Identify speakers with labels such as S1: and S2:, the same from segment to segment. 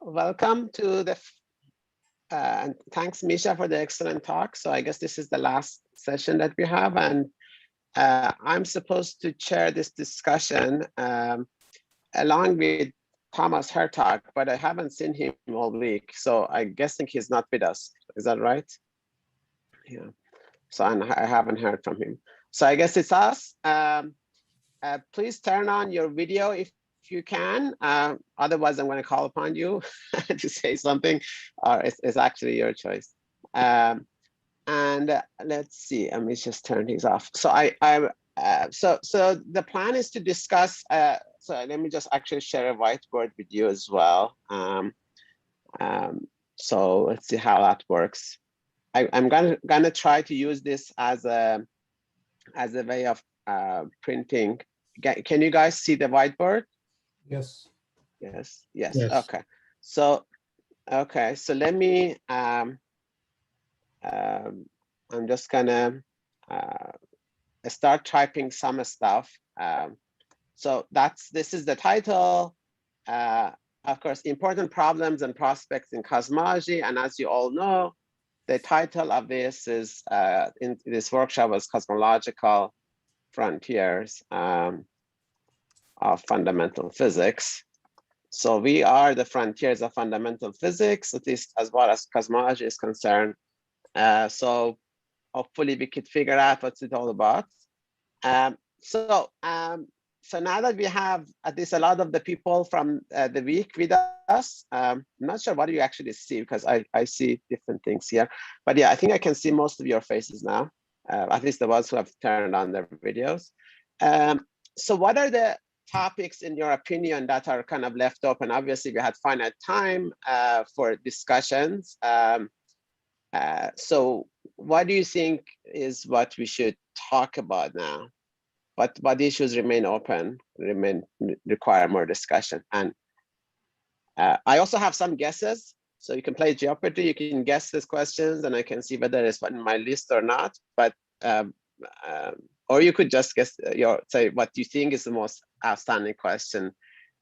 S1: welcome to the, and thanks Misha for the excellent talk. So I guess this is the last session that we have, and I'm supposed to chair this discussion along with Thomas Hertog, but I haven't seen him all week. So I'm guessing he's not with us. Is that right? Yeah. So I haven't heard from him. So I guess it's us. Please turn on your video if you can. Otherwise, I'm going to call upon you to say something, or it's actually your choice. And let's see. Let me just turn these off. So so the plan is to discuss. So let me just actually share a whiteboard with you as well. So let's see how that works. I'm gonna try to use this as a way of printing. Can you guys see the whiteboard?
S2: Yes.
S1: Yes. Yes. Okay. So okay. So let me. I'm just gonna start typing some stuff. So this is the title. Of course, important problems and prospects in cosmology. And as you all know, the title of this is in this workshop was Cosmological Frontiers of Fundamental Physics. So we are the frontiers of fundamental physics, at least as far as cosmology is concerned. So hopefully we could figure out what's it all about. So now that we have at least a lot of the people from the week with us, I'm not sure what you actually see because I see different things here. But yeah, I think I can see most of your faces now, at least the ones who have turned on their videos. So what are the topics in your opinion that are kind of left open? Obviously, we had finite time for discussions. So what do you think is what we should talk about now? What issues remain open, require more discussion? And I also have some guesses. So you can play Jeopardy, you can guess these questions and I can see whether it's in my list or not. But or you could just guess say what you think is the most outstanding question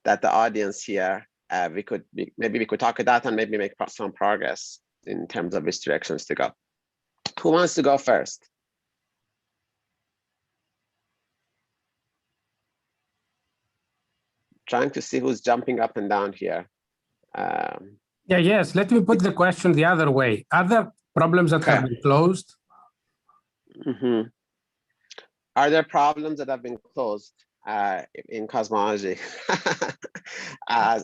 S1: that the audience here, maybe we could talk about and maybe make some progress in terms of which directions to go. Who wants to go first? Trying to see who's jumping up and down here.
S2: Yes, let me put the question the other way. Are there problems that have been closed?
S1: Mm-hmm. Are there problems that have been closed in cosmology?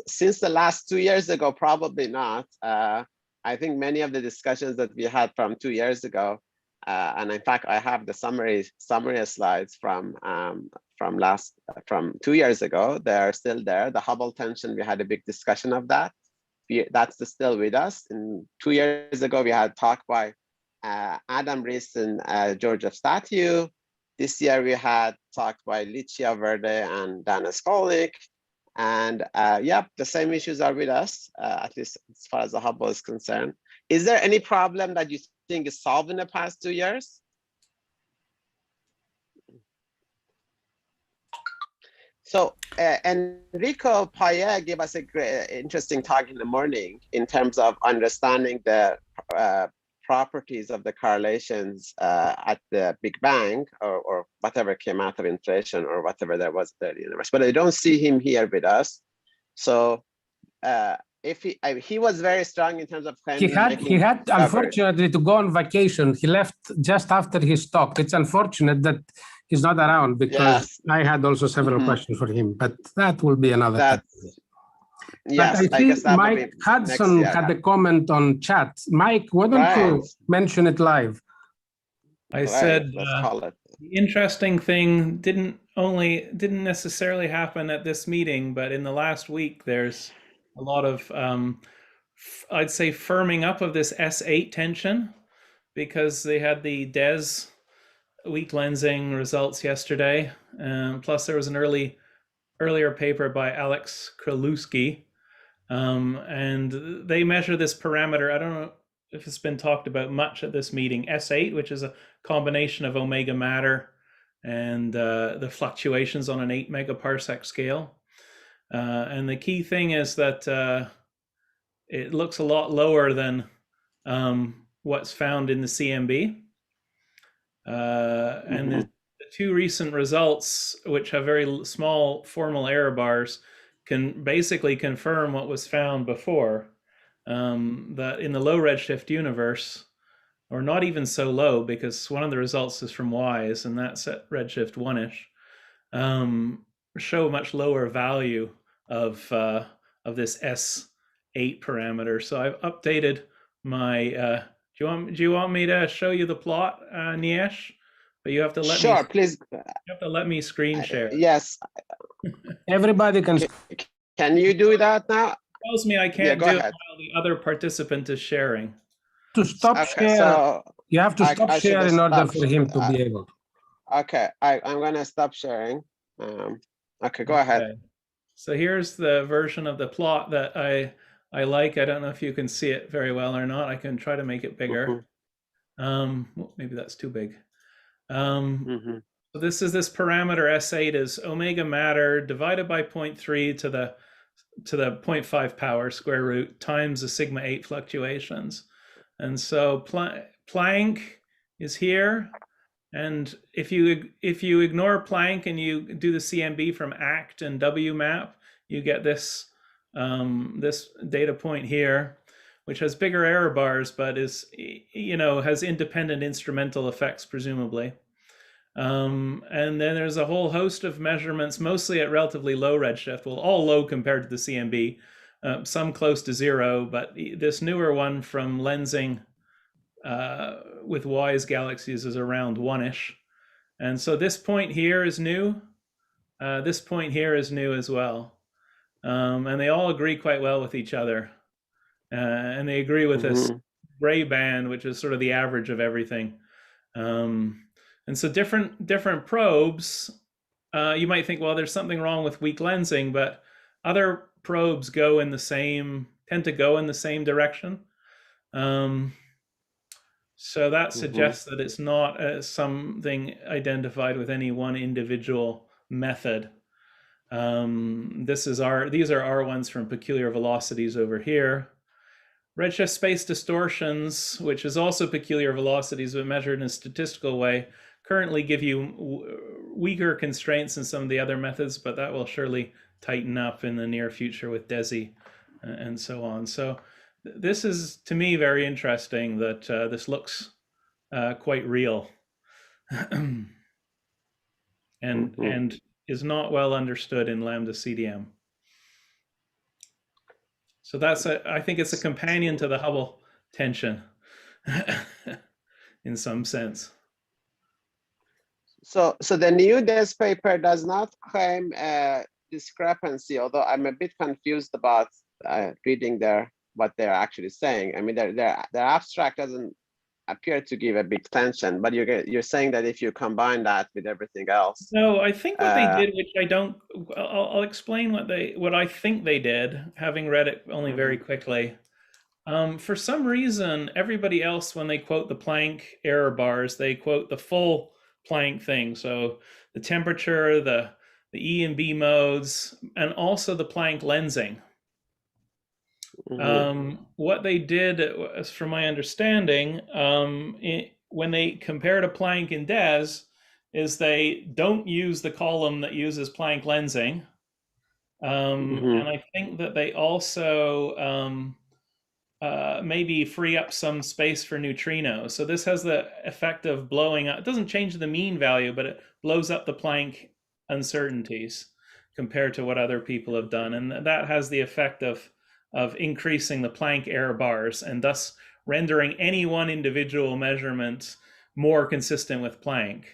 S1: Since the last 2 years ago, probably not. I think many of the discussions that we had from 2 years ago, and in fact, I have the summary slides from 2 years ago. They are still there. The Hubble tension, we had a big discussion of that. That's still with us. And 2 years ago, we had talk by Adam Rees and George F. Statue. This year, we had talk by Licia Verde and Dana Skolnick. And the same issues are with us, at least as far as the Hubble is concerned. Is there any problem that you think is solved in the past 2 years? So Enrico Paye gave us a great, interesting talk in the morning in terms of understanding the properties of the correlations at the Big Bang or whatever came out of inflation or whatever there was in the universe. But I don't see him here with us. So if he was very strong in terms of claiming
S2: he had unfortunately to go on vacation. He left just after his talk. It's unfortunate that he's not around because I had also several questions for him, but that will be another time.
S1: Yes,
S2: but I think Mike Hudson had a comment on chat. Mike, why don't you mention it live?
S3: I said the interesting thing didn't necessarily happen at this meeting, but in the last week, there's a lot of, I'd say, firming up of this S8 tension because they had the DES weak lensing results yesterday. Plus, there was an earlier paper by Alex Kralewski, and they measure this parameter. I don't know if it's been talked about much at this meeting, S8, which is a combination of omega matter and the fluctuations on an 8 megaparsec scale. And the key thing is that it looks a lot lower than what's found in the CMB. And the two recent results, which have very small formal error bars, can basically confirm what was found before, that in the low redshift universe, or not even so low, because one of the results is from WISE, and that's at redshift 1-ish, show a much lower value of this S8 parameter. So I've updated my, do you want me to show you the plot, Niayesh? But you have to let me.
S1: Sure, please.
S3: You have to let me screen share.
S1: Yes.
S2: Everybody can.
S1: Can you do that now?
S3: It tells me I can't do it
S1: ahead.
S3: while the other participant is sharing.
S2: To stop share,
S1: so
S2: you have to stop share in order for him to be able.
S1: Okay, I'm gonna stop sharing. Okay, go ahead.
S3: So here's the version of the plot that I like. I don't know if you can see it very well or not. I can try to make it bigger. Maybe that's too big. So this parameter S8 is omega matter divided by 0.3 to the 0.5 power square root times the sigma 8 fluctuations. And so Planck is here. And if you ignore Planck and you do the CMB from ACT and WMAP, you get this this data point here, which has bigger error bars, but is, has independent instrumental effects, presumably. And then there's a whole host of measurements, mostly at relatively low redshift, well, all low compared to the CMB, some close to 0, but this newer one from lensing with WISE galaxies is around 1-ish. And so this point here is new. This point here is new as well. And they all agree quite well with each other. And they agree with this gray band, which is sort of the average of everything. And so different probes, you might think, well, there's something wrong with weak lensing, but other probes tend to go in the same direction. So that suggests that it's not something identified with any one individual method. These are our ones from peculiar velocities over here. Redshift space distortions, which is also peculiar velocities but measured in a statistical way, currently give you weaker constraints than some of the other methods, but that will surely tighten up in the near future with DESI and so on. So this is, to me, very interesting that this looks quite real and is not well understood in Lambda CDM. So I think it's a companion to the Hubble tension in some sense.
S1: So the new DES paper does not claim a discrepancy, although I'm a bit confused about reading what they're actually saying. I mean, their abstract doesn't appear to give a big tension, but you're saying that if you combine that with everything else.
S3: No, I think what they did, which I'll explain what I think they did, having read it only very quickly. For some reason, everybody else, when they quote the Planck error bars, they quote the full Planck thing. So the temperature, the E and B modes, and also the Planck lensing. What they did, as from my understanding, when they compare to Planck and DES, is they don't use the column that uses Planck lensing. And I think that they also maybe free up some space for neutrinos. So this has the effect of blowing up. It doesn't change the mean value, but it blows up the Planck uncertainties compared to what other people have done. And that has the effect of increasing the Planck error bars and thus rendering any one individual measurement more consistent with Planck.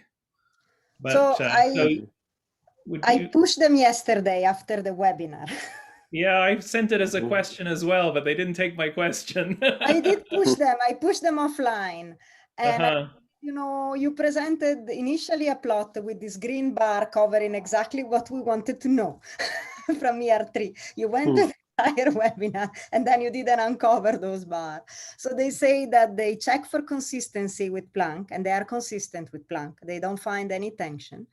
S3: But,
S4: I pushed them yesterday after the webinar.
S3: Yeah, I sent it as a question as well, but they didn't take my question.
S4: I did push them. I pushed them offline. And you presented initially a plot with this green bar covering exactly what we wanted to know from ER3. You went to entire webinar, and then you didn't uncover those bars. So they say that they check for consistency with Planck, and they are consistent with Planck. They don't find any tension.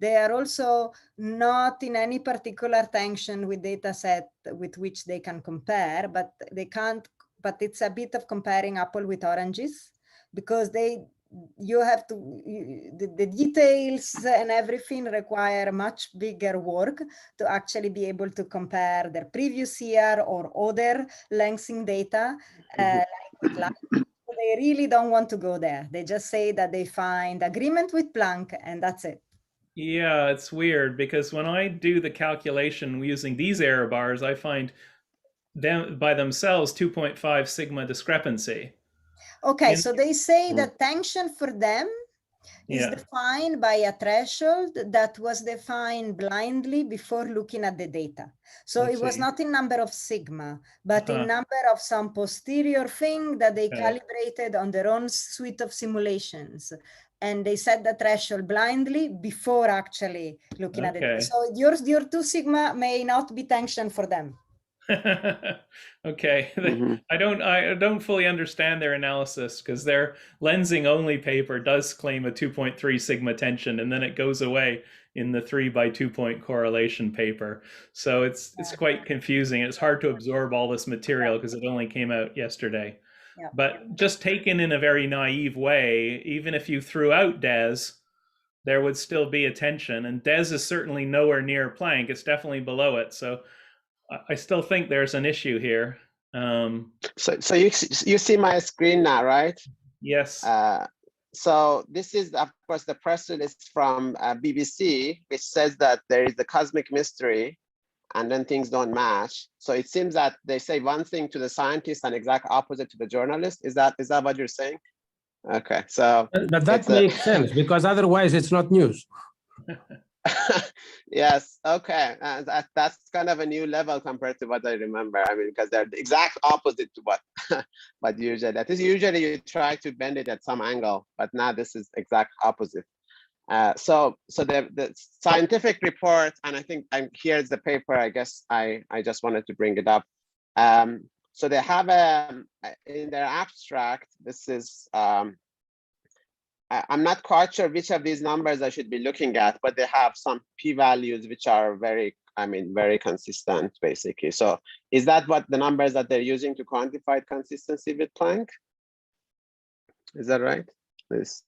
S4: They are also not in any particular tension with data set with which they can compare, but they can't, but it's a bit of comparing apple with oranges, because you have to, the details and everything require much bigger work to actually be able to compare their previous year or other lengthening data like with light. So they really don't want to go there. They just say that they find agreement with Planck and that's it.
S3: Yeah, it's weird because when I do the calculation using these error bars, I find them by themselves 2.5 sigma discrepancy.
S4: Okay, so they say that tension for them is defined by a threshold that was defined blindly before looking at the data. So it was not in number of sigma, but in number of some posterior thing that they calibrated on their own suite of simulations. And they set the threshold blindly before actually looking at it. So your 2 sigma may not be tension for them.
S3: Okay. I don't fully understand their analysis because their lensing only paper does claim a 2.3 sigma tension, and then it goes away in the 3x2 point correlation paper. So it's quite confusing. It's hard to absorb all this material because it only came out yesterday.
S4: Yeah.
S3: But just taken in a very naive way, even if you threw out DES, there would still be a tension, and DES is certainly nowhere near Planck. It's definitely below it. So I still think there's an issue here.
S1: So you see my screen now, right?
S3: Yes.
S1: So this is, of course, the press release from BBC, which says that there is the cosmic mystery, and then things don't match. So it seems that they say one thing to the scientist and exact opposite to the journalist. Is that what you're saying? Okay, so.
S2: But that makes sense because otherwise it's not news.
S1: Yes, okay, that's kind of a new level compared to what I remember. I mean, because they're the exact opposite to what usually, that is, usually you try to bend it at some angle, but now this is exact opposite. So the scientific report, and I think here's the paper, I guess I just wanted to bring it up. So they have in their abstract, this is, I'm not quite sure which of these numbers I should be looking at, but they have some p-values which are very consistent, basically. So is that what the numbers that they're using to quantify consistency with Planck? Is that right? This,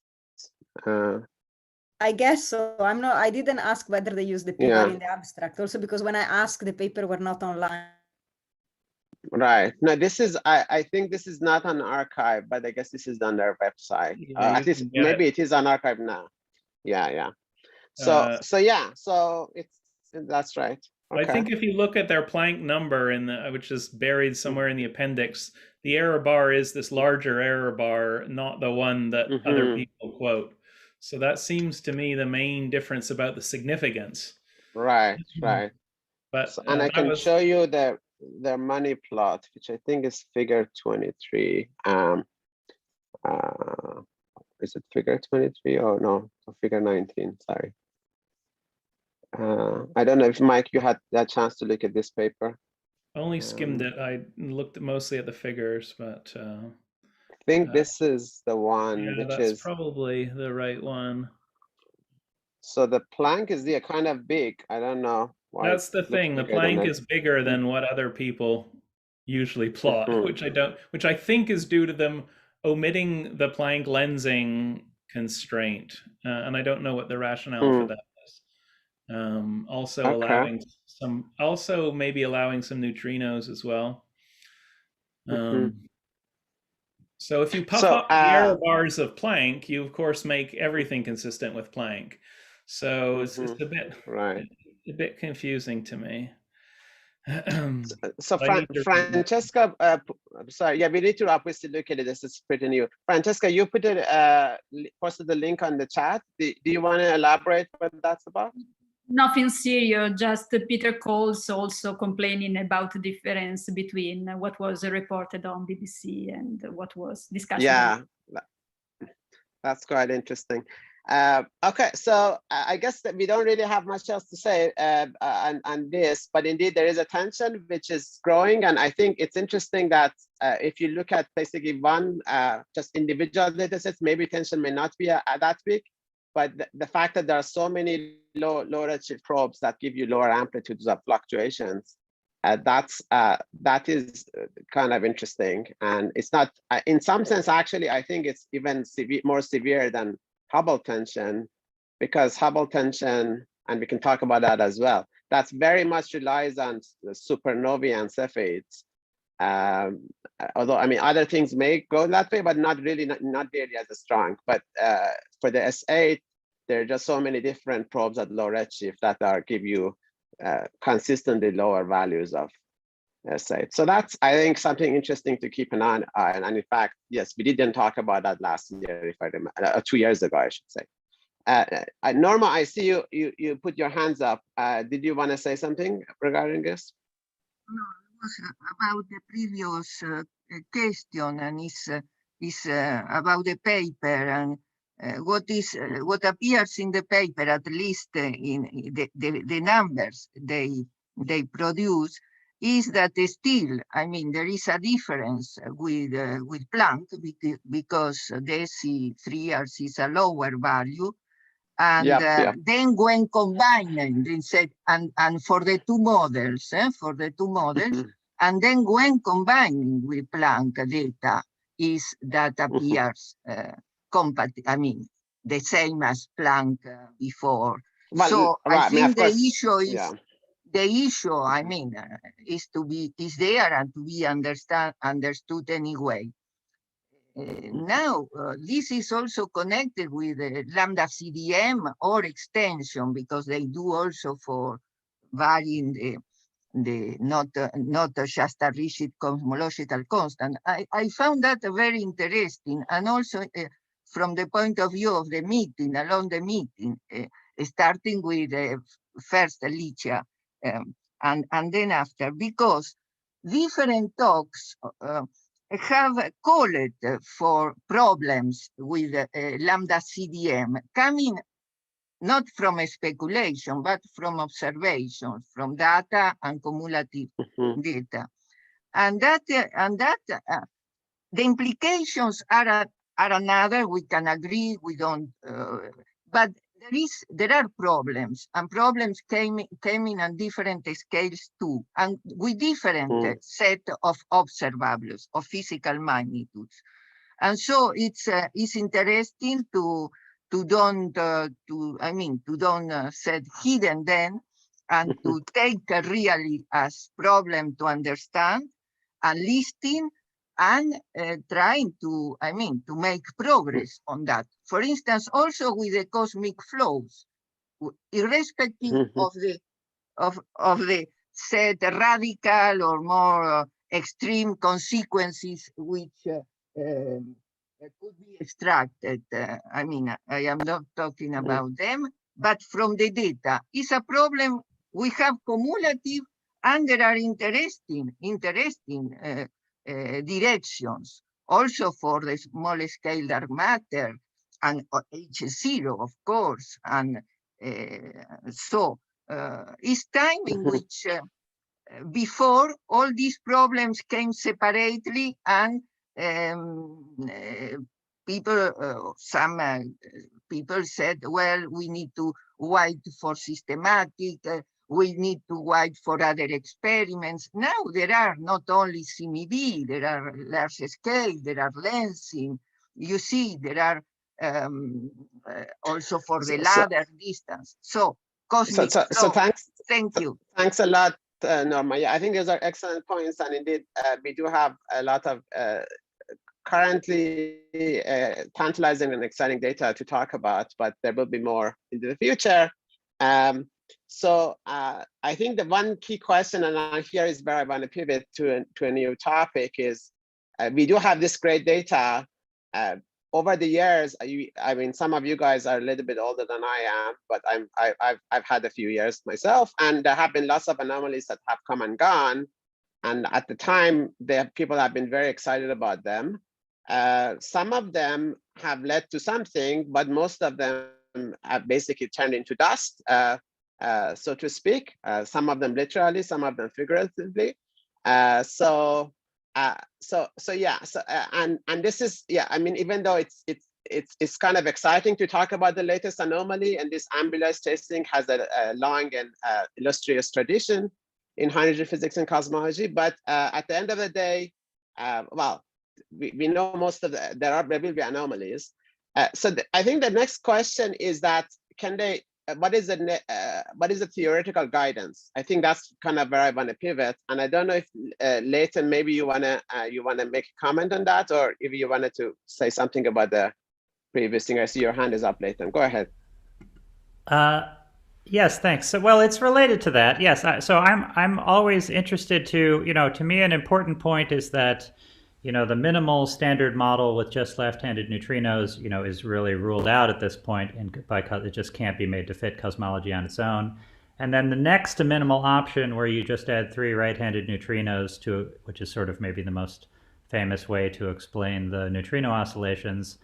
S4: I guess so. I didn't ask whether they use the p-value in the abstract, also because when I asked, the paper were not online.
S1: Right. No, this is, I think this is not on archive, but I guess this is on their website. At least maybe it is on archive now. Yeah. So that's right. Okay.
S3: I think if you look at their Planck number which is buried somewhere in the appendix, the error bar is this larger error bar, not the one that other people quote. So that seems to me the main difference about the significance.
S1: Right.
S3: But
S1: and I can show you their money plot, which I think is figure 23. Is it figure 23? Oh no, figure 19. Sorry. I don't know if Mike, you had that chance to look at this paper.
S3: Only skimmed it. I looked mostly at the figures, but
S1: I think this is the one, which is
S3: probably the right one.
S1: So the Planck is kind of big. I don't know why.
S3: That's the thing. The Planck is bigger than what other people usually plot, which I think is due to them omitting the Planck lensing constraint, and I don't know what the rationale for that is. Also maybe allowing some neutrinos as well. So if you puff up the error bars of Planck, you of course make everything consistent with Planck. So it's a bit confusing to me.
S1: So Francesca, sorry, yeah, we need to obviously look at it. This is pretty new. Francesca, you posted the link on the chat. Do you want to elaborate what that's about?
S5: Nothing serious, just Peter Coles also complaining about the difference between what was reported on BBC and what was discussed.
S1: Yeah, that's quite interesting. Okay, so I guess that we don't really have much else to say on this, but indeed there is a tension which is growing, and I think it's interesting that if you look at basically one just individual data sets, maybe tension may not be that big, but the fact that there are so many low redshift probes that give you lower amplitudes of fluctuations, that is kind of interesting, and it's not in some sense actually I think it's even more severe than Hubble tension, because Hubble tension, and we can talk about that as well, that's very much relies on supernovae and Cepheids. Although I mean other things may go that way, but not really, not nearly as strong. But for the S8, there are just so many different probes at low redshift that give you consistently lower values of S8. So that's, I think, something interesting to keep an eye on. And in fact, yes, we didn't talk about that last year, if I remember, 2 years ago, I should say. Norma, I see you put your hands up. Did you want to say something regarding this?
S6: No, it was about the previous question, and is about the paper and what appears in the paper, at least in the numbers they produce, is that still, I mean, there is a difference with Planck because the SC3Rs is a lower value, and then when combining, and for the two models, and then when combining with Planck data, is that appears I mean, the same as Planck before. Well, so right, I think the issue is the issue. I mean, is there and to be understood anyway. Now, this is also connected with lambda CDM or extension, because they do also for varying the not just a rigid cosmological constant. I found that very interesting, and also from the point of view of the meeting, along the meeting, starting with first Alicia and then after, because different talks have called for problems with lambda CDM coming not from a speculation, but from observations, from data and cumulative data. And that the implications are another, we can agree, we don't, but there are problems, and problems came in on different scales too, and with different set of observables, of physical magnitudes. And so it's interesting to don't set hidden then, and to take really as problem to understand, and listing, and trying to make progress on that. For instance, also with the cosmic flows, irrespective of the set radical or more extreme consequences which could be extracted. I mean, I am not talking about them, but from the data. It's a problem. We have cumulative, and there are interesting directions also for the small scale dark matter and H0, of course. And so it's time in which before all these problems came separately, and some people said, well, we need to wait for systematic, we need to wait for other experiments. Now there are not only CMB, there are large scale, there are lensing. You see, there are also for the ladder distance. So cosmic flow.
S1: So thanks.
S6: Thank you.
S1: Thanks a lot, Norma. Yeah, I think those are excellent points, and indeed we do have a lot of currently tantalizing and exciting data to talk about, but there will be more into the future. So I think the one key question, and here is where I want to pivot to a new topic, is we do have this great data. Over the years, I mean, some of you guys are a little bit older than I am, but I've had a few years myself, and there have been lots of anomalies that have come and gone. And at the time, people have been very excited about them. some of them have led to something, but most of them have basically turned into dust, so to speak. Some of them literally, some of them figuratively. And this is, yeah, I mean, even though it's kind of exciting to talk about the latest anomaly, and this ambulance testing has a long and illustrious tradition in high energy physics and cosmology. But at the end of the day, well, we know most of there will be anomalies. So I think the next question is that what is the theoretical guidance? I think that's kind of where I want to pivot, and I don't know if Leighton, maybe you wanna make a comment on that, or if you wanted to say something about the previous thing. I see your hand is up, Leighton. Go ahead.
S7: Yes, thanks. So, well, it's related to that. Yes, so I'm always interested to, to me, an important point is that, the minimal standard model with just left-handed neutrinos, is really ruled out at this point, and because it just can't be made to fit cosmology on its own. And then the next to minimal option, where you just add 3 right-handed neutrinos to, which is sort of maybe the most famous way to explain the neutrino oscillations.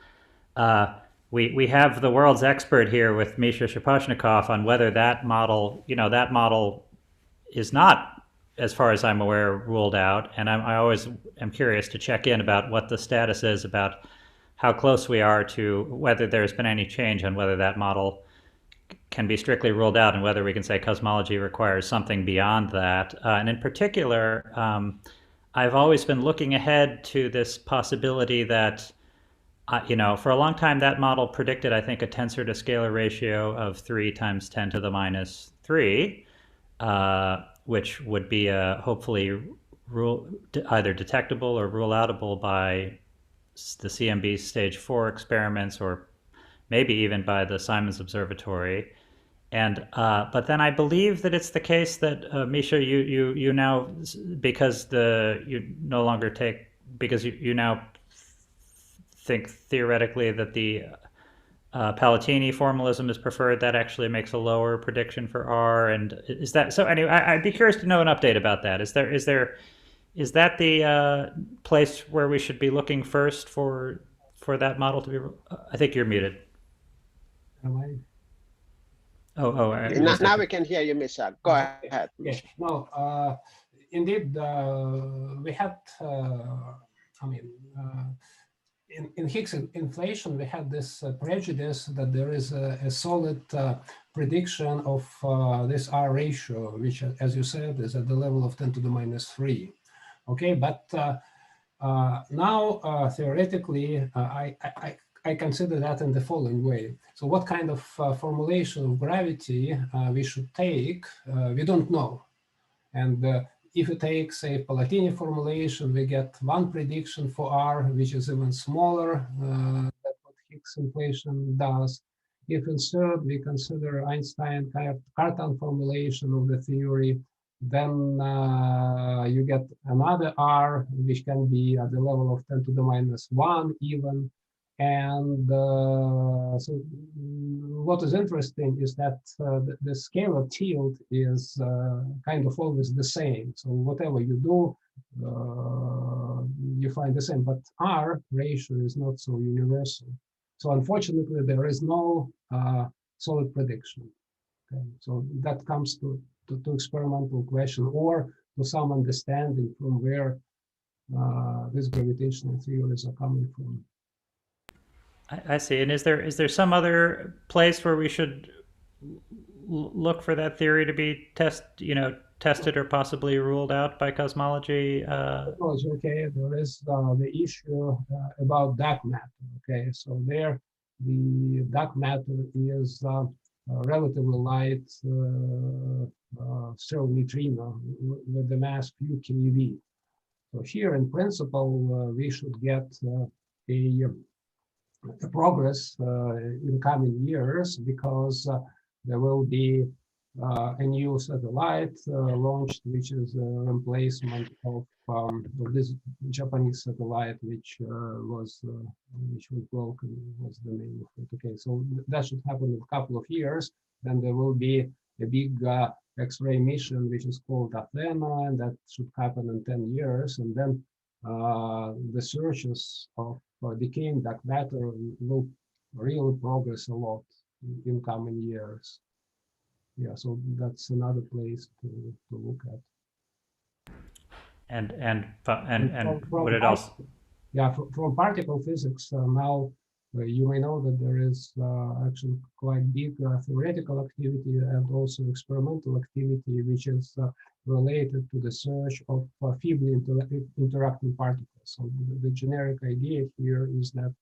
S7: We have the world's expert here with Misha Shaposhnikov on whether that model, that model is not, as far as I'm aware, ruled out. And I always am curious to check in about what the status is about how close we are to whether there's been any change on whether that model can be strictly ruled out and whether we can say cosmology requires something beyond that. And in particular, I've always been looking ahead to this possibility that, for a long time, that model predicted, I think, a tensor to scalar ratio of 3 × 10⁻³ which would be hopefully either detectable or rule outable by the CMB stage 4 experiments, or maybe even by the Simons Observatory. And but then I believe that it's the case that Misha, you now, because you no longer take, because you now think theoretically that the Palatini formalism is preferred. That actually makes a lower prediction for R. And is that so? Anyway, I'd be curious to know an update about that. Is that the place where we should be looking first for that model to be? I think you're muted.
S2: Am I?
S1: Now we can hear you, Misha. Go ahead.
S2: Yeah. No, indeed, we had. In Higgs inflation, we had this prejudice that there is a solid prediction of this R ratio, which, as you said, is at the level of 10⁻⁻³. Okay, but now theoretically, I consider that in the following way. So what kind of formulation of gravity we should take, we don't know. And if you take, say, Palatini formulation, we get one prediction for R, which is even smaller than what Higgs inflation does. If instead we consider Einstein-Cartan formulation of the theory, then you get another R, which can be at the level of 10⁻⁻⁴ even. And so what is interesting is that the scalar tilt is kind of always the same. So whatever you do, you find the same, but R ratio is not so universal. So unfortunately, there is no solid prediction. Okay? So that comes to experimental question, or to some understanding from where these gravitational theories are coming from.
S7: I see. And is there some other place where we should look for that theory to be tested or possibly ruled out by cosmology?
S2: Okay, there is the issue about dark matter. Okay, so there the dark matter is relatively light stellar neutrino with the mass few keV. So here, in principle, we should get a progress in coming years, because there will be a new satellite launched, which is a replacement of this Japanese satellite, which was broken. Was the name of it? Okay, so that should happen in a couple of years. Then there will be a big X-ray mission, which is called Athena, and that should happen in 10 years. And then the searches of decaying dark matter will really progress a lot in coming years. Yeah, so that's another place to look at.
S7: And what it also.
S2: Yeah, from particle physics now, you may know that there is actually quite big theoretical activity and also experimental activity, which is related to the search of feebly interacting particles. So the generic idea here is that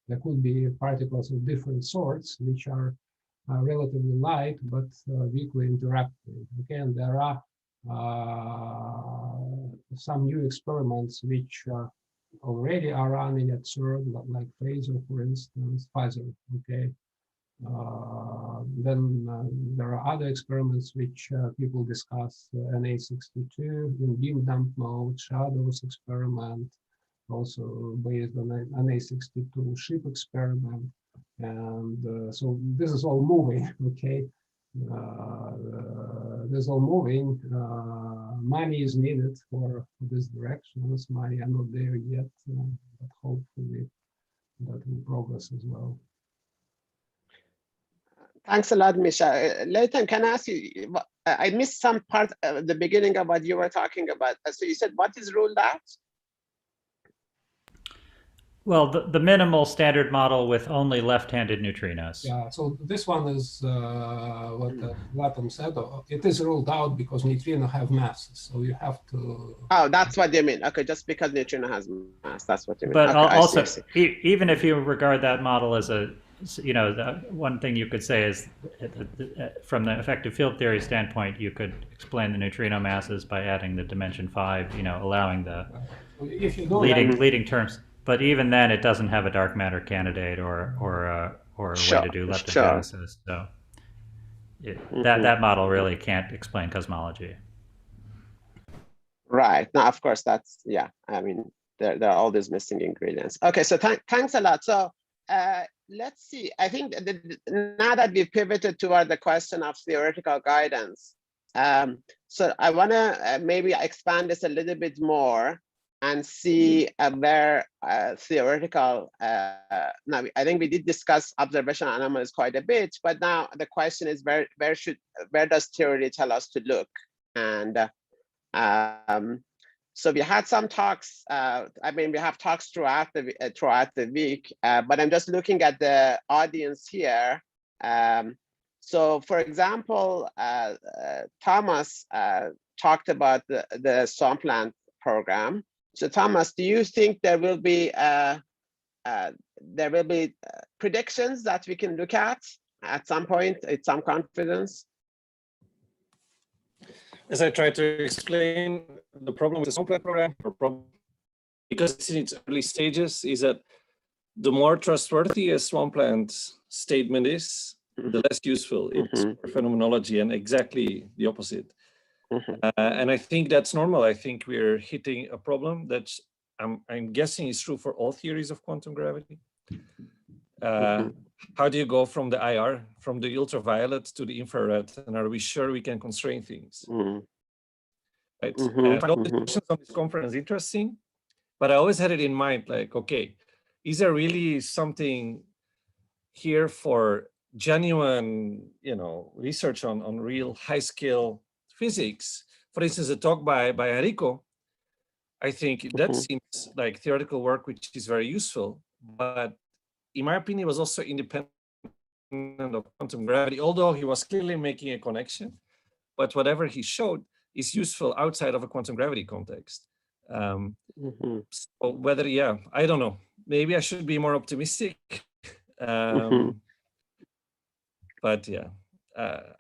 S2: there could be particles of different sorts, which are relatively light but weakly interacting. Again, there are some new experiments which already are running at CERN, like Phaser, for instance, Pfizer, okay? Then there are other experiments which people discuss, Na62 in beam dump mode, shadows experiment, also based on Na62 ship experiment. And so this is all moving, okay? This is all moving. Money is needed for this direction. This money are not there yet, but hopefully that will progress as well.
S1: Thanks a lot, Misha. Leighton, can I ask you, I missed some part at the beginning of what you were talking about. So you said, what is ruled out?
S7: Well, the minimal standard model with only left-handed neutrinos.
S2: Yeah, so this one is what Latham said. It is ruled out because neutrinos have masses, so you have to.
S1: Oh, that's what you mean. Okay, just because neutrino has mass, that's what you mean.
S7: But
S1: okay,
S7: also,
S1: I see.
S7: Even if you regard that model as a, the one thing you could say is, from the effective field theory standpoint, you could explain the neutrino masses by adding the dimension 5, allowing the leading terms. But even then, it doesn't have a dark matter candidate or a way to do leptogenesis. So that model really can't explain cosmology.
S1: Right. No, of course, that's, yeah. I mean, there are all these missing ingredients. Okay, so thanks a lot. So let's see. I think now that we've pivoted toward the question of theoretical guidance, so I want to maybe expand this a little bit more and see where theoretical, now I think we did discuss observational anomalies quite a bit, but now the question is where does theory tell us to look? And so we had some talks, I mean, we have talks throughout the week, but I'm just looking at the audience here. So for example, Thomas talked about the swampland program. So Thomas, do you think there will be predictions that we can look at some point with some confidence?
S8: As I try to explain, the problem with the swampland program, because it's in its early stages, is that the more trustworthy a swampland statement is, the less useful it's for phenomenology, and exactly the opposite. And I think that's normal. I think we're hitting a problem that I'm guessing is true for all theories of quantum gravity. How do you go from the IR, from the ultraviolet to the infrared, and are we sure we can constrain things? Right. And all the questions on this conference interesting, but I always had it in mind, like, okay, is there really something here for genuine, research on real high-scale physics? For instance, a talk by Enrico, I think that seems like theoretical work which is very useful, but in my opinion, it was also independent of quantum gravity, although he was clearly making a connection, but whatever he showed is useful outside of a quantum gravity context. So whether, I don't know, maybe I should be more optimistic, but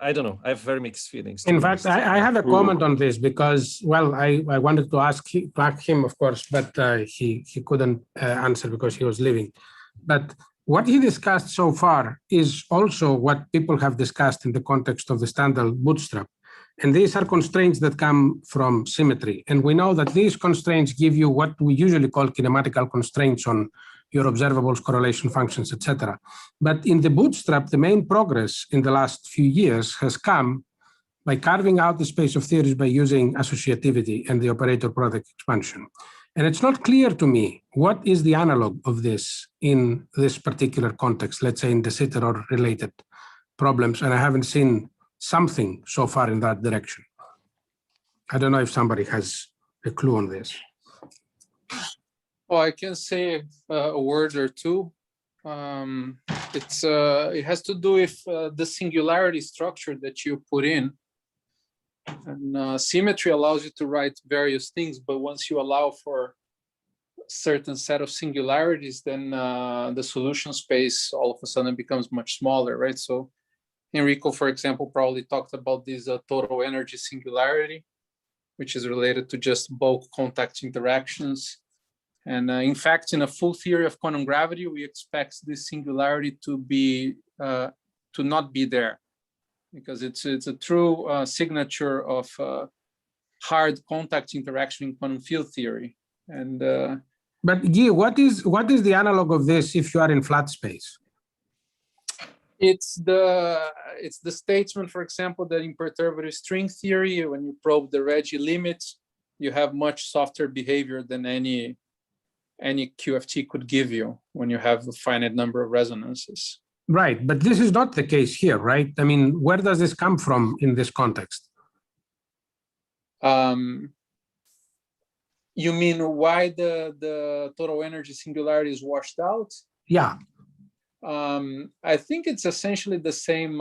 S8: I don't know. I have very mixed feelings.
S9: In fact, I have a comment on this because, well, I wanted to ask him, of course, but he couldn't answer because he was leaving. But what he discussed so far is also what people have discussed in the context of the standard bootstrap. And these are constraints that come from symmetry. And we know that these constraints give you what we usually call kinematical constraints on your observables, correlation functions, etc. But in the bootstrap, the main progress in the last few years has come by carving out the space of theories by using associativity and the operator product expansion. And it's not clear to me what is the analog of this in this particular context, let's say in de Sitter or related problems, and I haven't seen something so far in that direction. I don't know if somebody has a clue on this.
S10: Well, I can say a word or two. It has to do with the singularity structure that you put in. And symmetry allows you to write various things, but once you allow for a certain set of singularities, then the solution space all of a sudden becomes much smaller, right? So Enrico, for example, probably talked about this total energy singularity, which is related to just bulk contact interactions. And in fact, in a full theory of quantum gravity, we expect this singularity to be to not be there, because it's a true signature of hard contact interaction in quantum field theory. And
S9: but Guy, what is the analog of this if you are in flat space?
S10: It's the statement, for example, that in perturbative string theory, when you probe the Regge limits, you have much softer behavior than any QFT could give you when you have a finite number of resonances.
S9: Right, but this is not the case here, right? I mean, where does this come from in this context?
S10: You mean why the total energy singularity is washed out?
S9: Yeah.
S10: I think it's essentially the same.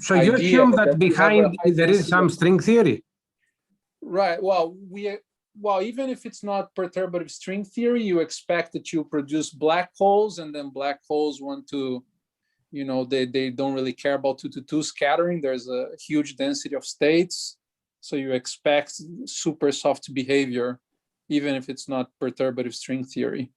S9: So you assume that behind there is some string theory,
S10: right? Well, even if it's not perturbative string theory, you expect that you produce black holes, and then black holes want to, they don't really care about 2-to-2 scattering. There's a huge density of states, so you expect super soft behavior, even if it's not perturbative string theory.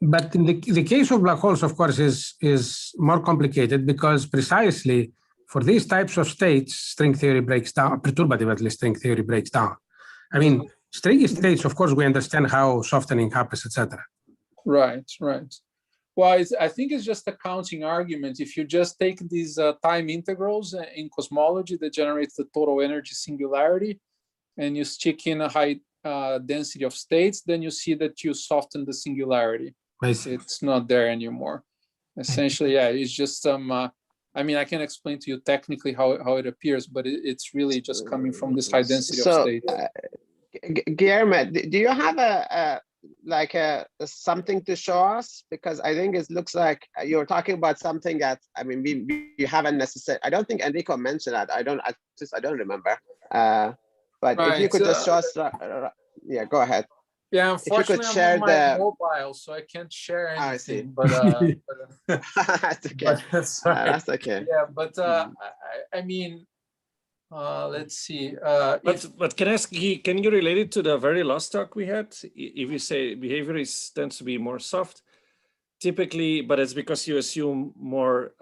S9: But in the case of black holes, of course, is more complicated, because precisely for these types of states, string theory breaks down, perturbative at least string theory breaks down. I mean, stringy states, of course, we understand how softening happens, etc.
S10: Right. Well, I think it's just a counting argument. If you just take these time integrals in cosmology that generates the total energy singularity, and you stick in a high density of states, then you see that you soften the singularity. It's not there anymore. Essentially, yeah, it's just some. I mean, I can explain to you technically how it appears, but it's really just coming from this high density of states.
S1: Guillermo, do you have something to show us? Because I think it looks like you're talking about something that, I mean, we haven't necessarily. I don't think Enrico mentioned that. I don't remember. But right, if you could just show us, yeah, go ahead.
S10: Yeah, unfortunately, I'm on my mobile, so I can't share anything. But
S1: that's okay. That's okay.
S10: Yeah, but I mean. Let's see.
S8: But can I ask, can you relate it to the very last talk we had? If you say behavior tends to be more soft, typically, but it's because you assume more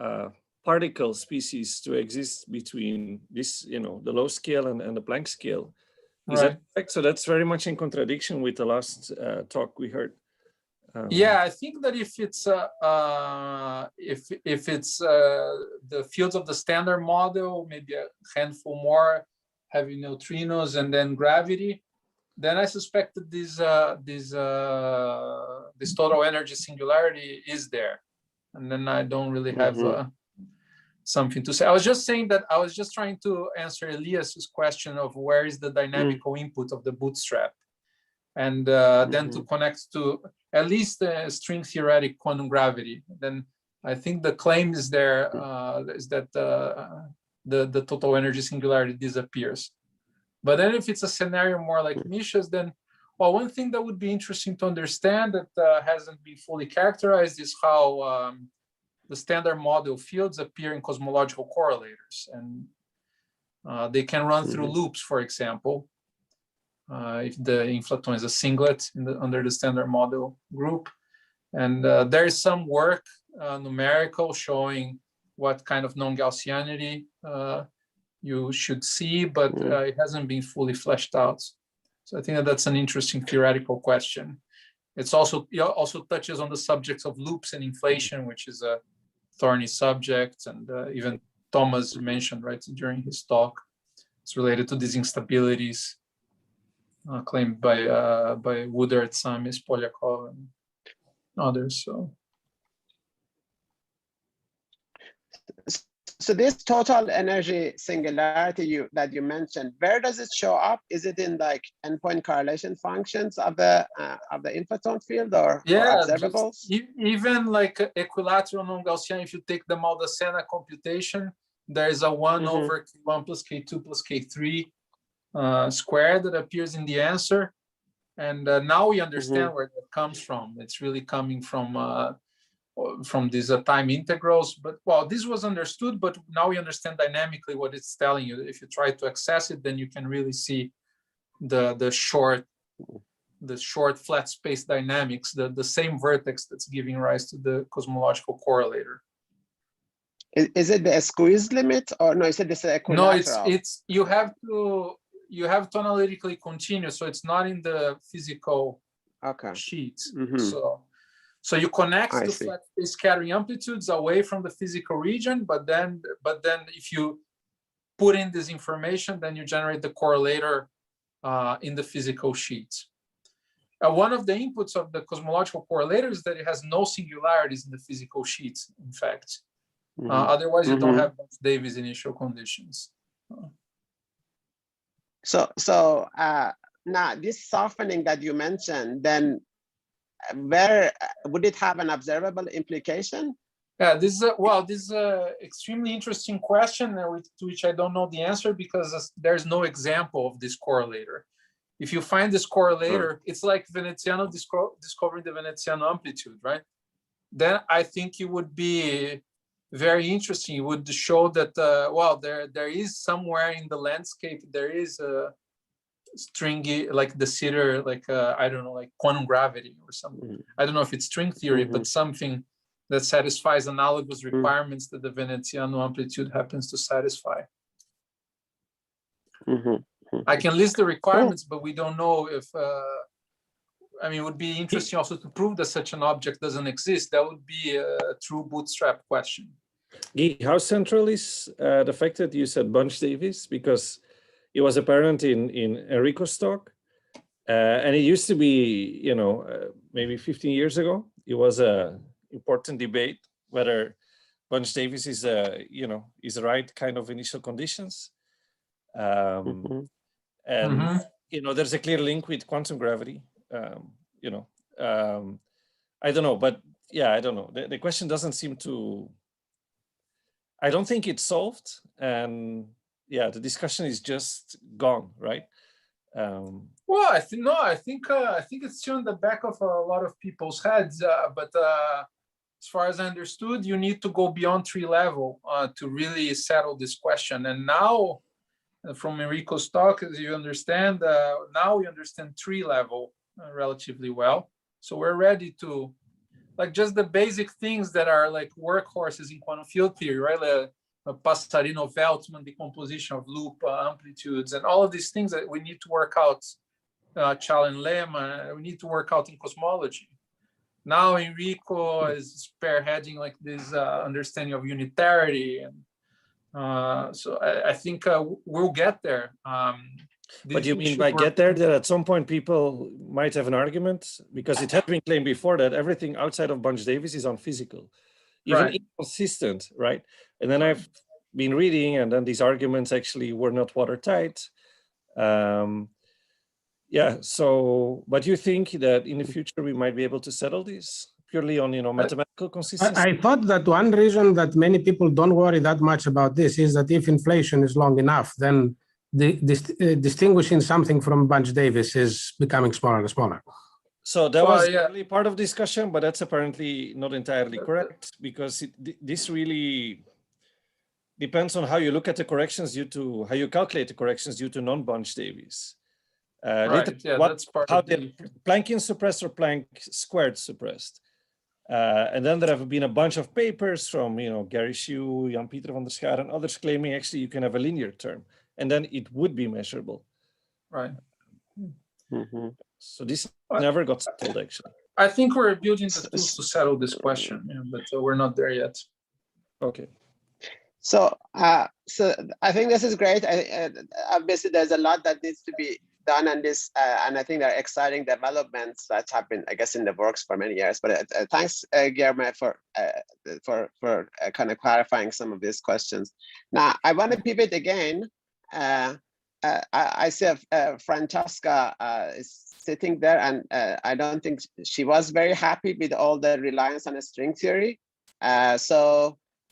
S8: particle species to exist between this, the low scale and the Planck scale. Is that correct? So that's very much in contradiction with the last talk we heard.
S10: Yeah, I think that if it's the fields of the standard model, maybe a handful more heavy neutrinos, and then gravity, then I suspect that this total energy singularity is there, and then I don't really have something to say. I was just saying that I was just trying to answer Elias's question of where is the dynamical input of the bootstrap. And then to connect to at least the string theoretic quantum gravity, then I think the claim is there is that the total energy singularity disappears. But then if it's a scenario more like Misha's, then, well, one thing that would be interesting to understand that hasn't been fully characterized is how the standard model fields appear in cosmological correlators. And they can run through loops, for example. If the inflaton is a singlet under the standard model group. And there is some work numerical showing what kind of non-Gaussianity you should see, but it hasn't been fully fleshed out. So I think that's an interesting theoretical question. It also touches on the subjects of loops and inflation, which is a thorny subject, and even Thomas mentioned right during his talk. It's related to these instabilities. claimed by Woodard, Samis, Polyakov, and others.
S1: So this total energy singularity that you mentioned, where does it show up? Is it in like endpoint correlation functions of the infotone field or observables?
S10: Even like equilateral non-Gaussian, if you take the Maldacena computation, there is a 1 over K1 plus K2 plus K3 squared that appears in the answer. And now we understand where that comes from. It's really coming from these time integrals. But well, this was understood, but now we understand dynamically what it's telling you. If you try to access it, then you can really see the short flat space dynamics, the same vertex that's giving rise to the cosmological correlator.
S1: Is it the squeeze limit, or no? Is it this equilateral?
S10: No, it's you have to analytically continue, so it's not in the physical sheets. So you connect to flat space scattering amplitudes away from the physical region, but then if you put in this information, then you generate the correlator in the physical sheets. One of the inputs of the cosmological correlator is that it has no singularities in the physical sheets, in fact. Otherwise, you don't have Davis initial conditions.
S1: So now this softening that you mentioned, then where would it have an observable implication?
S10: Yeah, this is a extremely interesting question to which I don't know the answer, because there's no example of this correlator. If you find this correlator, it's like Veneziano discovering the Veneziano amplitude, right? Then I think it would be very interesting. It would show that there is somewhere in the landscape there is a stringy, like de Sitter, like I don't know, like quantum gravity or something. I don't know if it's string theory, but something that satisfies analogous requirements that the Veneziano amplitude happens to satisfy. I can list the requirements, but we don't know if. I mean, it would be interesting also to prove that such an object doesn't exist. That would be a true bootstrap question.
S8: Guy, how central is the fact that you said Bunch-Davies? Because it was apparent in Enrico's talk, and it used to be, maybe 15 years ago, it was a important debate whether Bunch-Davies is is the right kind of initial conditions, and there's a clear link with quantum gravity. I don't know, but yeah, I don't know. The question doesn't seem to. I don't think it's solved, and yeah, the discussion is just gone, right?
S10: Well, I think it's still in the back of a lot of people's heads, but as far as I understood, you need to go beyond 3 level to really settle this question. And now, from Enrico's talk, as you understand, now we understand 3 level relatively well. So we're ready to, like, just the basic things that are like workhorses in quantum field theory, right? Like Passarino-Veltzman decomposition of loop amplitudes, and all of these things that we need to work out, Chal and Lehmann, we need to work out in cosmology. Now Enrico is spearheading like this understanding of unitarity, and so I think we'll get there.
S8: But you mean by get there, that at some point people might have an argument? Because it has been claimed before that everything outside of Bunch-Davies is unphysical, even inconsistent, right? And then I've been reading, and then these arguments actually were not watertight. Yeah, so, but you think that in the future we might be able to settle this purely on, mathematical consistency?
S9: I thought that one reason that many people don't worry that much about this is that if inflation is long enough, then distinguishing something from Bunch-Davies is becoming smaller and smaller.
S8: So that was really part of discussion, but that's apparently not entirely correct, because this really depends on how you look at the corrections due to, how you calculate the corrections due to non-Bunch-Davies.
S10: That's part
S8: how
S10: of the
S8: Planckian suppressed or Planck squared suppressed. And then there have been a bunch of papers from, Gary Hsu, Jan-Pieter van der Schaar, and others claiming actually you can have a linear term, and then it would be measurable.
S10: Right.
S8: So this never got settled, actually.
S10: I think we're building the tools to settle this question, but we're not there yet.
S8: Okay.
S1: So I think this is great. Obviously, there's a lot that needs to be done on this, and I think there are exciting developments that have been, I guess, in the works for many years. But thanks, Guillermo, for kind of clarifying some of these questions. Now, I want to pivot again. I see Francesca is sitting there, and I don't think she was very happy with all the reliance on a string theory.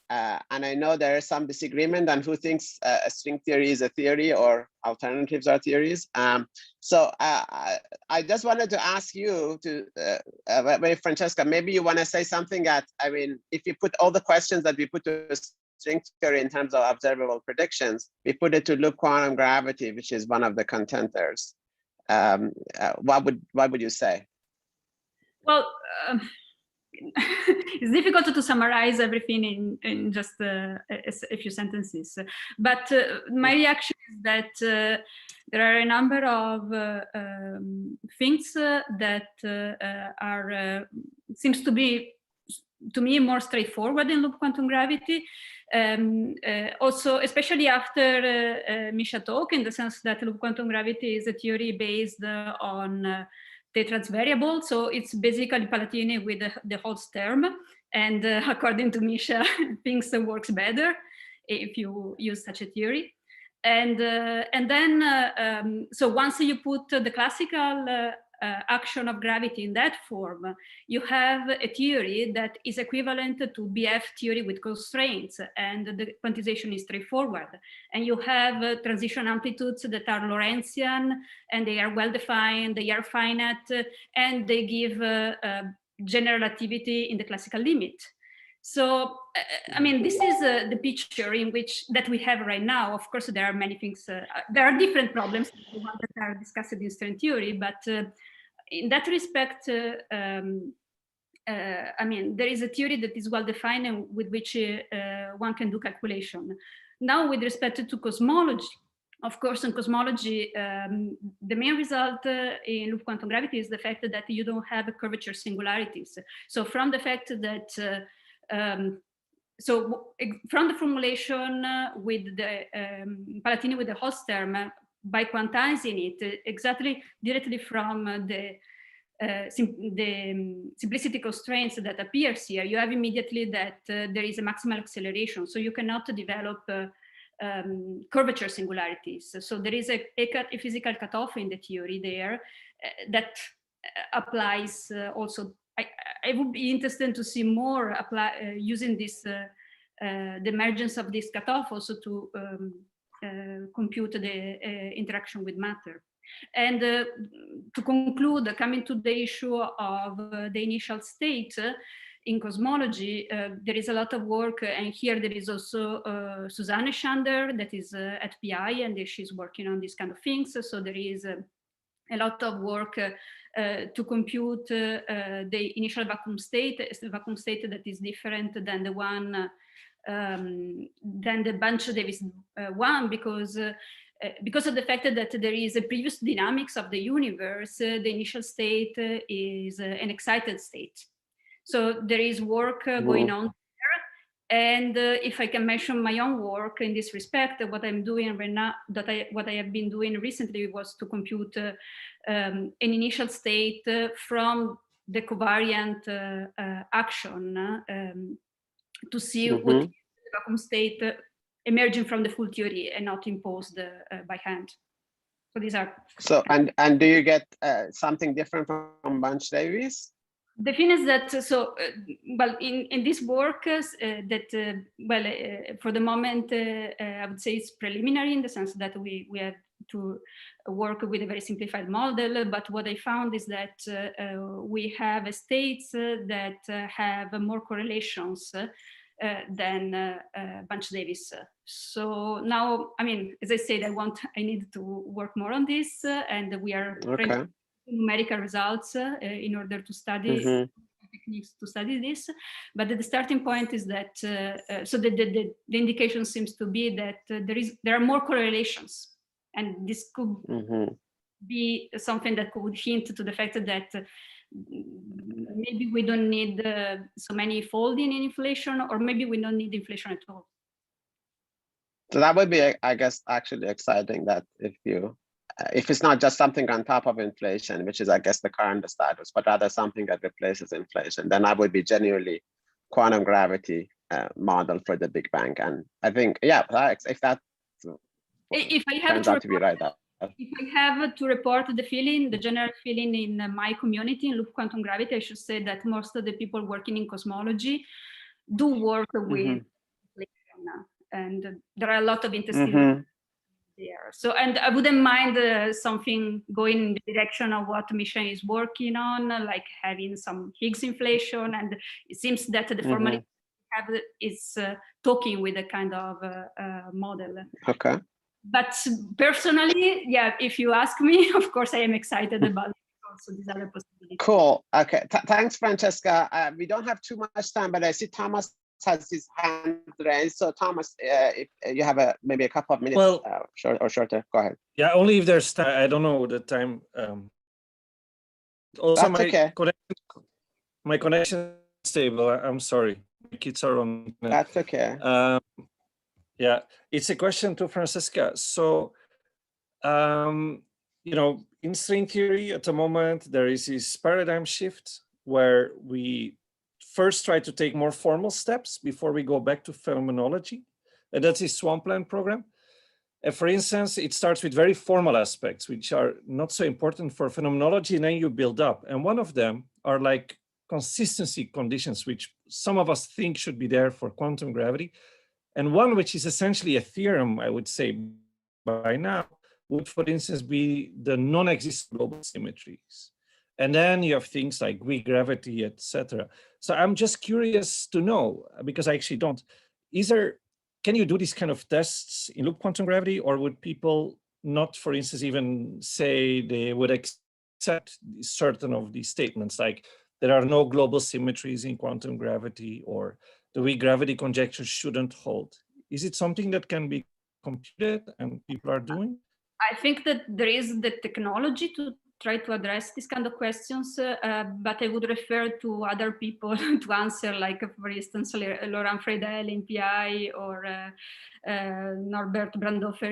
S1: And I know there is some disagreement on who thinks a string theory is a theory or alternatives are theories. So I just wanted to ask you to, Francesca, maybe you want to say something that, I mean, if you put all the questions that we put to a string theory in terms of observable predictions, we put it to loop quantum gravity, which is one of the contenders. What would you say?
S5: Well, it's difficult to summarize everything in just a few sentences, but my reaction is that there are a number of things that seems to be, to me, more straightforward in loop quantum gravity. Also, especially after Misha talk, in the sense that loop quantum gravity is a theory based on Tetra's variable, so it's basically Palatini with the Holtz term, and according to Misha, things works better if you use such a theory. And then, so once you put the classical action of gravity in that form, you have a theory that is equivalent to BF theory with constraints, and the quantization is straightforward. And you have transition amplitudes that are Lorentzian, and they are well-defined, they are finite, and they give general relativity in the classical limit. So, I mean, this is the picture in which that we have right now. Of course, there are many things. There are different problems, the ones that are discussed in string theory, but in that respect, I mean, there is a theory that is well-defined and with which one can do calculation. Now, with respect to cosmology, of course, in cosmology, the main result in loop quantum gravity is the fact that you don't have curvature singularities. So from the fact that so from the formulation with the Palatini with the Holtz term, by quantizing it exactly directly from the simplicity constraints that appears here, you have immediately that there is a maximal acceleration. So you cannot develop curvature singularities. So there is a physical cutoff in the theory there that applies also. I would be interested to see more using this, the emergence of this cutoff also to compute the interaction with matter. And to conclude, coming to the issue of the initial state in cosmology, there is a lot of work, and here there is also Susanne Schander that is at PI, and she's working on these kind of things. So there is a lot of work to compute the initial vacuum state, a vacuum state that is different than the one, than the Bunch-Davis one, because of the fact that there is a previous dynamics of the universe, the initial state is an excited state. So there is work going on there. And if I can mention my own work in this respect, what I'm doing right now, what I have been doing recently was to compute an initial state from the covariant action to see what is the vacuum state emerging from the full theory and not imposed by hand. So these are.
S1: So, and do you get something different from Bunch-Davis?
S5: The thing is that, so, well, in this work, well, for the moment, I would say it's preliminary in the sense that we have to work with a very simplified model. But what I found is that we have states that have more correlations than Bunch-Davis. So now, I mean, as I said, I need to work more on this, and we are numerical results in order to study techniques to study this. But the starting point is that so the indication seems to be that there are more correlations, and this could be something that could hint to the fact that maybe we don't need so many folding in inflation, or maybe we don't need inflation at all.
S1: So that would be, I guess, actually exciting, that if you if it's not just something on top of inflation, which is, I guess, the current status, but rather something that replaces inflation, then I would be genuinely quantum gravity model for the Big Bang. And I think, yeah, if that turns out to be right.
S5: If I have to report the feeling, the general feeling in my community in loop quantum gravity, I should say that most of the people working in cosmology do work with inflation, and there are a lot of interesting there. So, and I wouldn't mind something going in the direction of what Misha is working on, like having some Higgs inflation. And it seems that the formality is talking with a kind of model.
S1: Okay.
S5: But personally, yeah, if you ask me, of course, I am excited about also these other possibilities.
S1: Cool. Okay. Thanks, Francesca. We don't have too much time, but I see Thomas has his hand raised. So Thomas, if you have maybe a couple of minutes, shorter, go ahead.
S8: Yeah, only if there's time. I don't know the time. Also, my connection is stable. I'm sorry. My kids are on.
S1: That's okay.
S8: Yeah, it's a question to Francesca. So, you know, in string theory at the moment, there is this paradigm shift where we first try to take more formal steps before we go back to phenomenology. And that's the Swampland program. And for instance, it starts with very formal aspects, which are not so important for phenomenology, and then you build up. And one of them are like consistency conditions, which some of us think should be there for quantum gravity. And one which is essentially a theorem, I would say by now, would, for instance, be the non-existent global symmetries. And then you have things like weak gravity, etc. So I'm just curious to know, because I actually don't, can you do these kind of tests in loop quantum gravity, or would people not, for instance, even say they would accept certain of these statements, like there are no global symmetries in quantum gravity, or the weak gravity conjecture shouldn't hold? Is it something that can be computed and people are doing?
S5: I think that there is the technology to try to address these kind of questions, but I would refer to other people to answer, like, for instance, Laurent Friedel in PI, or Norbert Brandhofer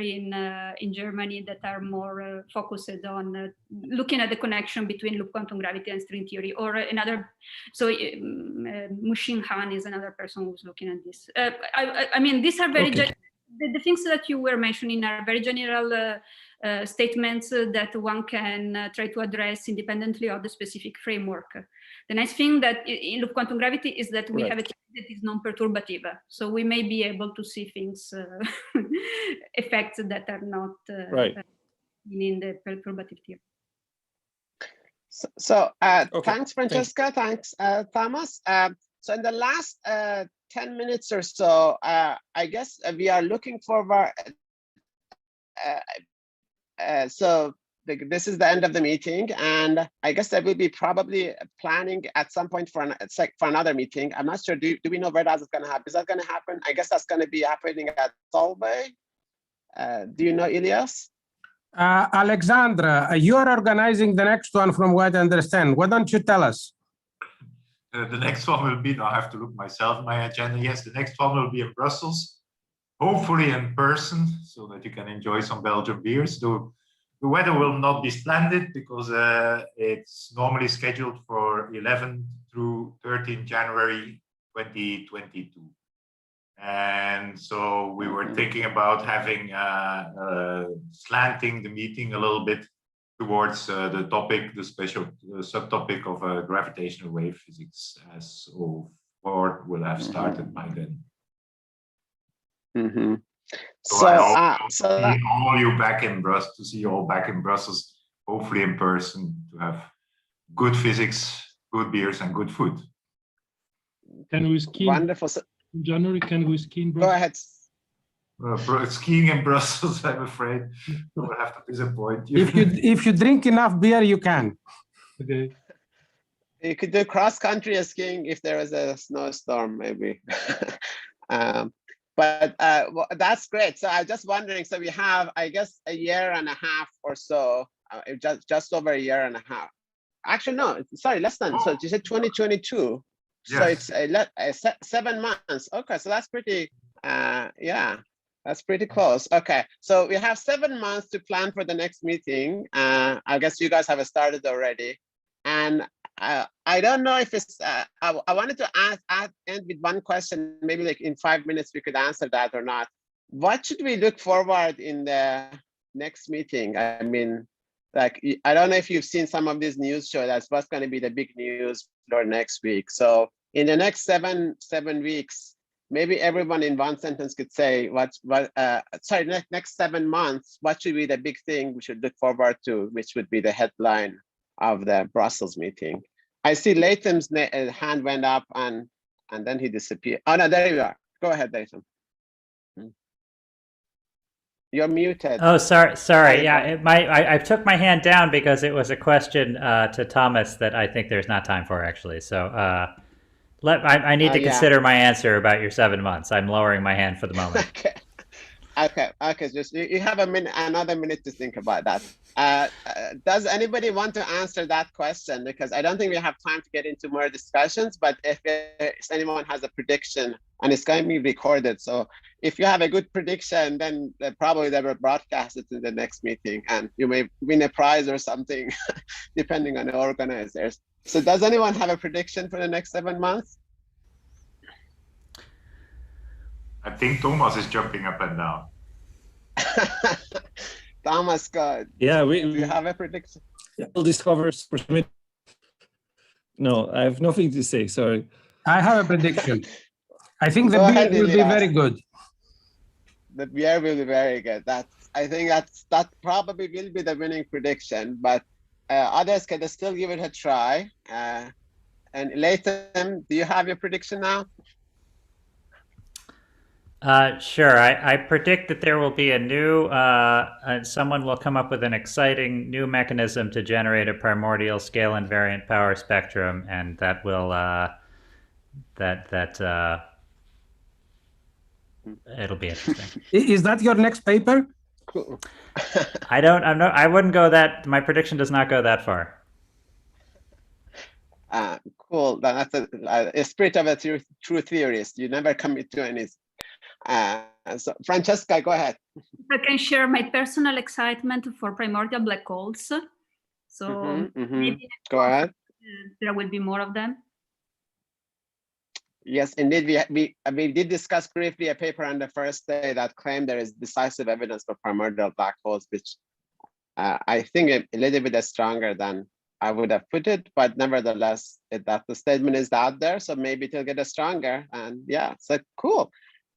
S5: in Germany, that are more focused on looking at the connection between loop quantum gravity and string theory, or another. So Muxin Han is another person who's looking at this. I mean, these are very the things that you were mentioning are very general statements that one can try to address independently of the specific framework. The nice thing that in loop quantum gravity is that we have a theory that is non-perturbative. So we may be able to see things, effects that are not in the perturbative theory.
S1: So thanks, Francesca. Thanks, Thomas. So in the last 10 minutes or so, I guess we are looking forward. So this is the end of the meeting, and I guess that we'll be probably planning at some point for another meeting. I'm not sure. Do we know where that's going to happen? Is that going to happen? I guess that's going to be happening at Solvay. Do you know, Ilias?
S9: Alexandra, you're organizing the next one, from what I understand. Why don't you tell us?
S11: The next one will be, now I have to look myself in my agenda. Yes, the next one will be in Brussels, hopefully in person, so that you can enjoy some Belgian beers. The weather will not be splendid because it's normally scheduled for 11 through 13 January 2022. And so we were thinking about having slanting the meeting a little bit towards the topic, the special subtopic of gravitational wave physics, as O4 will have started by then.
S1: Mm-hmm.
S11: So I hope to see all you back in Brussels, to see you all back in Brussels, hopefully in person, to have good physics, good beers, and good food.
S12: Can we ski?
S1: Wonderful.
S12: In January, can we ski in Brussels?
S1: Go ahead.
S11: Skiing in Brussels, I'm afraid, I will have to disappoint you.
S9: If you drink enough beer, you can.
S12: Okay.
S1: You could do cross-country skiing if there is a snowstorm, maybe. But well, that's great. So I'm just wondering, so we have, I guess, a year and a half or so, just over a year and a half. Actually, no, sorry, less than. So you said 2022. Yes. So it's 7 months. Okay, so that's pretty, yeah. That's pretty close. Okay, so we have 7 months to plan for the next meeting. I guess you guys have started already. And I don't know if it's, I wanted to end with one question, maybe like in 5 minutes we could answer that or not. What should we look forward in the next meeting? I mean, like, I don't know if you've seen some of these news shows, that's what's going to be the big news for next week. So in the next seven weeks, maybe everyone in one sentence could say next 7 months, what should be the big thing we should look forward to, which would be the headline of the Brussels meeting. I see Latham's hand went up and then he disappeared. Oh no, there you are. Go ahead, Latham. You're muted.
S7: Oh, sorry. Yeah, I took my hand down because it was a question to Thomas that I think there's not time for actually. So I need to consider my answer about your 7 months. I'm lowering my hand for the moment.
S1: Okay. Just you have another minute to think about that. Does anybody want to answer that question? Because I don't think we have time to get into more discussions, but if anyone has a prediction, and it's going to be recorded, so if you have a good prediction, then probably they will broadcast it in the next meeting, and you may win a prize or something, depending on the organizers. So does anyone have a prediction for the next 7 months?
S11: I think Thomas is jumping up and down.
S1: Thomas, God.
S8: Yeah,
S1: do you have a prediction?
S8: We'll discover. No, I have nothing to say. Sorry.
S9: I have a prediction. I think the beer will be very good.
S1: The beer will be very good. I think that probably will be the winning prediction, but others can still give it a try. And Latham, do you have your prediction now?
S7: Sure. I predict that there will be a new, someone will come up with an exciting new mechanism to generate a primordial scale invariant power spectrum, and that will, it'll be interesting.
S9: Is that your next paper?
S1: Cool.
S7: I wouldn't go that, my prediction does not go that far.
S1: Cool. That's a spirit of a true theorist. You never commit to any. So Francesca, go ahead.
S5: I can share my personal excitement for primordial black holes. So maybe
S1: go ahead.
S5: There will be more of them.
S1: Yes, indeed. We did discuss briefly a paper on the first day that claimed there is decisive evidence for primordial black holes, which I think a little bit stronger than I would have put it, but nevertheless, that the statement is out there, so maybe it'll get stronger. And yeah, so cool.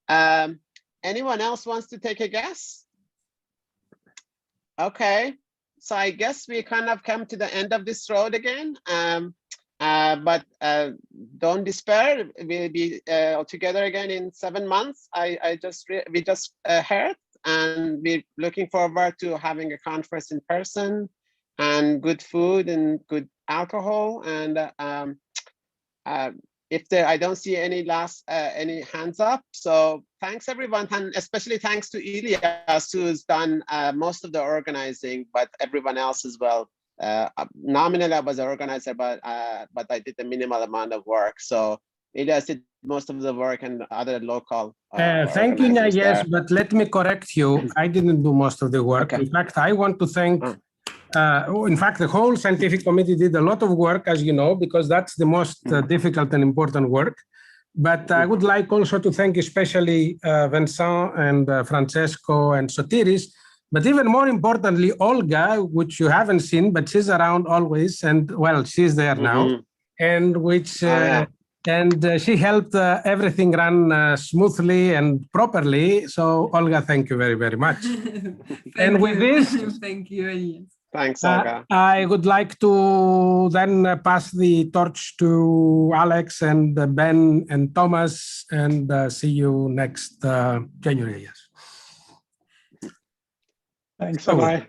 S1: Anyone else wants to take a guess? Okay, so I guess we kind of come to the end of this road again. But don't despair. We'll be together again in 7 months. We just heard, and we're looking forward to having a conference in person, and good food and good alcohol. And I don't see any any hands up. So thanks everyone, and especially thanks to Elias, who's done most of the organizing, but everyone else as well. Nominally I was an organizer, but I did a minimal amount of work. So Elias did most of the work, and other local.
S9: Thank you, Niayesh, but let me correct you. I didn't do most of the work. Okay. In fact, I want to thank. In fact, the whole scientific committee did a lot of work, as you know, because that's the most difficult and important work. But I would like also to thank especially Vincent and Francesco and Sotiris. But even more importantly, Olga, which you haven't seen, but she's around always, and well, she's there now, and which and she helped everything run smoothly and properly. So Olga, thank you very, very much. And with this,
S13: thank you, Elias.
S1: Thanks, Olga.
S9: I would like to then pass the torch to Alex and Ben and Thomas, and see you next January. Yes.
S1: Thanks. Bye.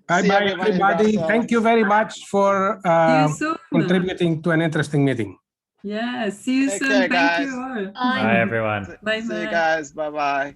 S9: Bye, everybody. Thank you very much for contributing to an interesting meeting.
S13: Yeah, see you soon.
S1: Care,
S13: Thank you all.
S7: Bye, everyone.
S13: Bye,
S1: see you guys. Bye-bye.